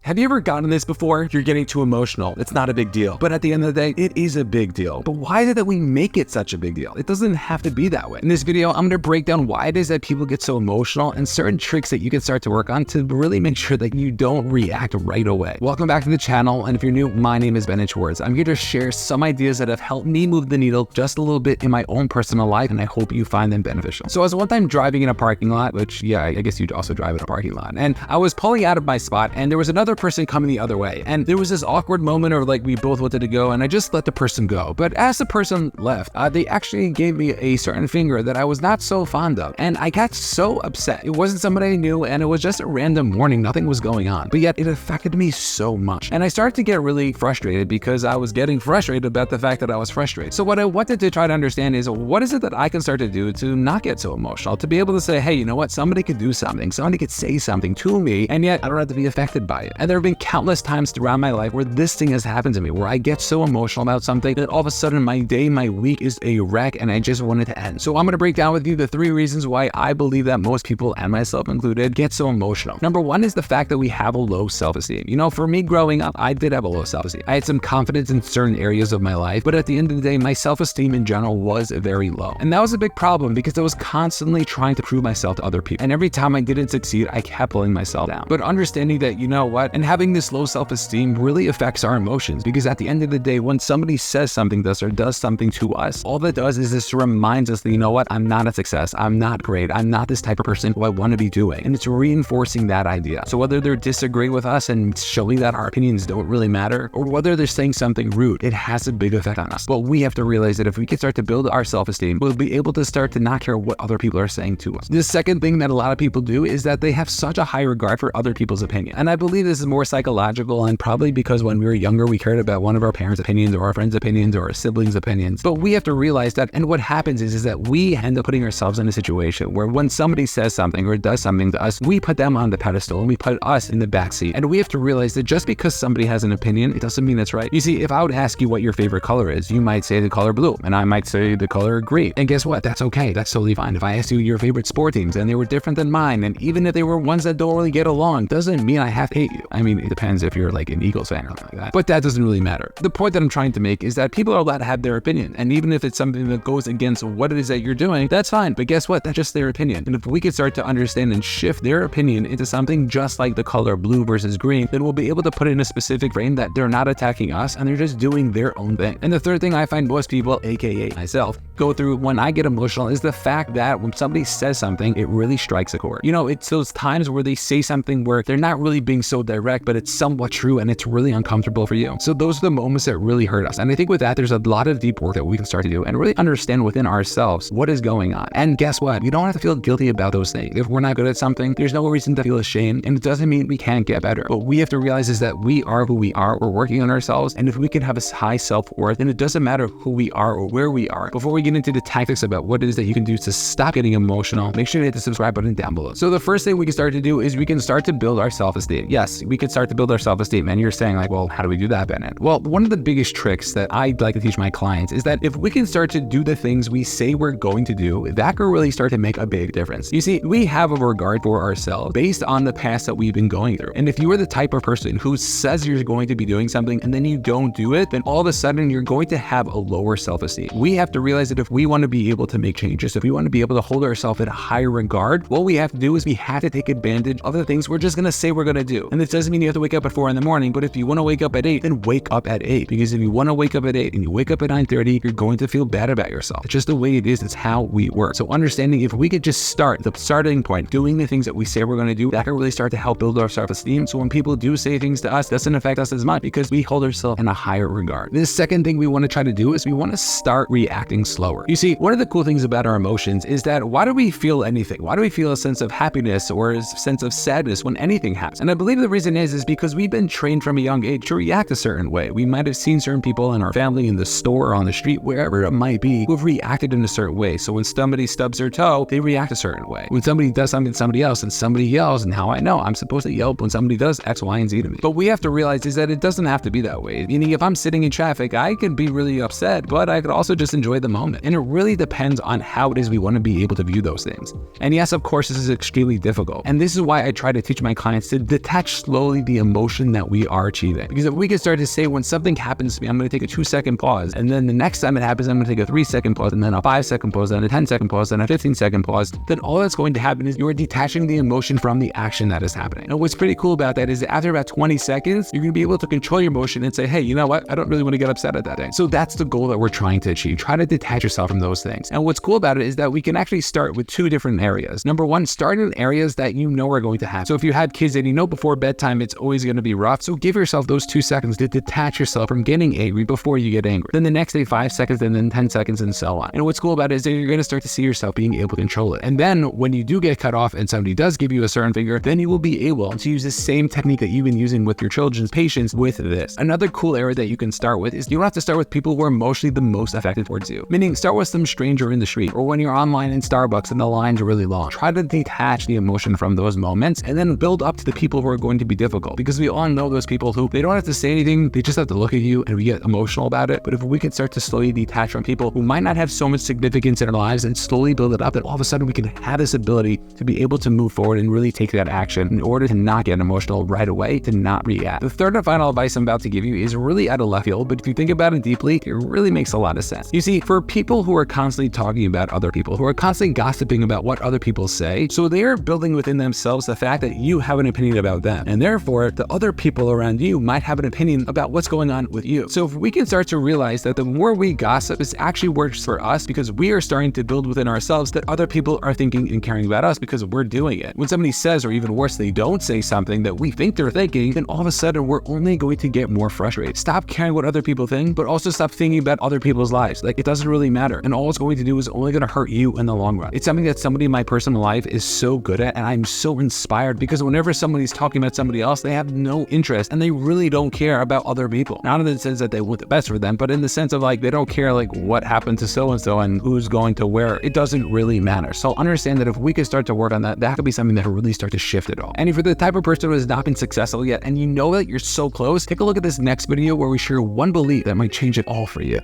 Have you ever gotten this before? You're getting too emotional. It's not a big deal. But at the end of the day, it is a big deal. But why is it that we make it such a big deal? It doesn't have to be that way. In this video, I'm going to break down why it is that people get so emotional and certain tricks that you can start to work on to really make sure that you don't react right away. Welcome back to the channel. And if you're new, my name is Bennett Schwartz. I'm here to share some ideas that have helped me move the needle just a little bit in my own personal life, and I hope you find them beneficial. So I was one time driving in a parking lot, which, yeah, I guess you'd also drive in a parking lot. And I was pulling out of my spot and there was another person coming the other way. And there was this awkward moment or like we both wanted to go and I just let the person go. But as the person left, they actually gave me a certain finger that I was not so fond of. And I got so upset. It wasn't somebody I knew and it was just a random morning. Nothing was going on. But yet it affected me so much. And I started to get really frustrated because I was getting frustrated about the fact that I was frustrated. So what I wanted to try to understand is what is it that I can start to do to not get so emotional, to be able to say, hey, you know what? Somebody could do something. Somebody could say something to me and yet I don't have to be affected by it. And there have been countless times throughout my life where this thing has happened to me, where I get so emotional about something that all of a sudden my day, my week is a wreck and I just want it to end. So I'm going to break down with you the 3 reasons why I believe that most people, and myself included, get so emotional. Number 1 is the fact that we have a low self-esteem. You know, for me growing up, I did have a low self-esteem. I had some confidence in certain areas of my life, but at the end of the day, my self-esteem in general was very low. And that was a big problem because I was constantly trying to prove myself to other people. And every time I didn't succeed, I kept pulling myself down. But understanding that, you know what, and having this low self-esteem really affects our emotions, because at the end of the day, when somebody says something to us or does something to us, all that does is this reminds us that, you know what, I'm not a success, I'm not great, I'm not this type of person who I want to be doing. And it's reinforcing that idea. So whether they're disagreeing with us and showing that our opinions don't really matter, or whether they're saying something rude, it has a big effect on us. But we have to realize that if we can start to build our self-esteem, we'll be able to start to not care what other people are saying to us. The second thing that a lot of people do is that they have such a high regard for other people's opinion. And I believe this is more psychological, and probably because when we were younger, we cared about one of our parents' opinions or our friends' opinions or our siblings' opinions. But we have to realize that, and what happens is that we end up putting ourselves in a situation where when somebody says something or does something to us, we put them on the pedestal and we put us in the backseat. And we have to realize that just because somebody has an opinion, it doesn't mean that's right. You see, if I would ask you what your favorite color is, you might say the color blue, and I might say the color green. And guess what? That's okay. That's totally fine. If I asked you your favorite sport teams and they were different than mine, and even if they were ones that don't really get along, doesn't mean I have to hate you. I mean, it depends if you're like an Eagles fan or something like that. But that doesn't really matter. The point that I'm trying to make is that people are allowed to have their opinion. And even if it's something that goes against what it is that you're doing, that's fine. But guess what? That's just their opinion. And if we can start to understand and shift their opinion into something just like the color blue versus green, then we'll be able to put it in a specific frame that they're not attacking us and they're just doing their own thing. And the third thing I find most people, aka myself, go through when I get emotional is the fact that when somebody says something, it really strikes a chord. You know, it's those times where they say something where they're not really being so direct, but it's somewhat true and it's really uncomfortable for you. So those are the moments that really hurt us. And I think with that, there's a lot of deep work that we can start to do and really understand within ourselves what is going on. And guess what? You don't have to feel guilty about those things. If we're not good at something, there's no reason to feel ashamed. And it doesn't mean we can't get better. But we have to realize is that we are who we are. We're working on ourselves. And if we can have a high self-worth, then it doesn't matter who we are or where we are. Before we get into the tactics about what it is that you can do to stop getting emotional, make sure to hit the subscribe button down below. So the first thing we can start to do is we can start to build our self-esteem. Yes, we can start to build our self-esteem. And you're saying like, well, how do we do that, Bennett? Well, one of the biggest tricks that I like to teach my clients is that if we can start to do the things we say we're going to do, that can really start to make a big difference. You see, we have a regard for ourselves based on the past that we've been going through. And if you are the type of person who says you're going to be doing something and then you don't do it, then all of a sudden you're going to have a lower self-esteem. We have to realize that if we want to be able to make changes, if we want to be able to hold ourselves in a higher regard, what we have to do is we have to take advantage of the things we're just going to say we're going to do. And this doesn't mean you have to wake up at 4 in the morning, but if you want to wake up at 8, then wake up at 8. Because if you want to wake up at 8 and you wake up at 9:30, you're going to feel bad about yourself. It's just the way it is. It's how we work. So understanding if we could just start the starting point, doing the things that we say we're going to do, that can really start to help build our self-esteem. So when people do say things to us, it doesn't affect us as much because we hold ourselves in a higher regard. The second thing we want to try to do is we want to start reacting slower. You see, one of the cool things about our emotions is that why do we feel anything? Why do we feel a sense of happiness or a sense of sadness when anything happens? And I believe the reason is because we've been trained from a young age to react a certain way. We might have seen certain people in our family, in the store, or on the street, wherever it might be, who've reacted in a certain way. So when somebody stubs their toe, they react a certain way. When somebody does something to somebody else and somebody yells, and how I know I'm supposed to yell when somebody does X, Y, and Z to me. But we have to realize is that it doesn't have to be that way. Meaning if I'm sitting in traffic, I could be really upset, but I could also just enjoy the moment. And it really depends on how it is we want to be able to view those things. And yes, of course, this is extremely difficult. And this is why I try to teach my clients to detach slowly the emotion that we are achieving. Because if we can start to say, when something happens to me, I'm going to take a 2-second pause, and then the next time it happens, I'm going to take a 3-second pause, and then a 5-second pause, and a 10-second pause, and a 15-second pause, then all that's going to happen is you're detaching the emotion from the action that is happening. And what's pretty cool about that is that after about 20 seconds, you're going to be able to control your emotion and say, hey, you know what? I don't really want to get upset at that thing. So that's the goal that we're trying to achieve. Try to detach yourself from those things. And what's cool about it is that we can actually start with 2 different areas. Number 1, start in areas that you know are going to happen. So if you had kids and you know before bedtime, it's always going to be rough. So give yourself those 2 seconds to detach yourself from getting angry before you get angry. Then the next day, 5 seconds, and then 10 seconds, and so on. And what's cool about it is that you're going to start to see yourself being able to control it. And then when you do get cut off and somebody does give you a certain finger, then you will be able to use the same technique that you've been using with your children's patience with this. Another cool area that you can start with is you don't have to start with people who are emotionally the most affected towards you. Meaning, start with some stranger in the street, or when you're online in Starbucks and the lines are really long. Try to detach the emotion from those moments and then build up to the people who are going to be difficult. Because we all know those people who they don't have to say anything, they just have to look at you, and we get emotional about it. But if we can start to slowly detach from people who might not have so much significance in our lives and slowly build it up, then all of a sudden we can have this ability to be able to move forward and really take that action in order to not get emotional right away, to not react. The third and final advice I'm about to give you is really out of left field, but if you think about it deeply, it really makes a lot of sense. You see, for people who are constantly talking about other people, who are constantly gossiping about what other people say, so they are building within themselves the fact that you have an opinion about them, and therefore the other people around you might have an opinion about what's going on with you. So if we can start to realize that the more we gossip, this actually works for us, because we are starting to build within ourselves that other people are thinking and caring about us because we're doing it. When somebody says, or even worse, they don't say something that we think they're thinking, then all of a sudden we're only going to get more frustrated. Stop caring what other people think, but also stop thinking about other people's lives. Like, it doesn't really matter. And all it's going to do is only going to hurt you in the long run. It's something that somebody in my personal life is so good at, and I'm so inspired because whenever somebody's talking about somebody else, they have no interest and they really don't care about other people. Not in the sense that they want the best for them, but in the sense of like, they don't care like what happened to so-and-so and who's going to where. It doesn't really matter. So understand that if we can start to work on that, that could be something that will really start to shift it all. And if you're the type of person who has not been successful yet and you know that you're so close, take a look at this next video where we share one belief that might change it all for you.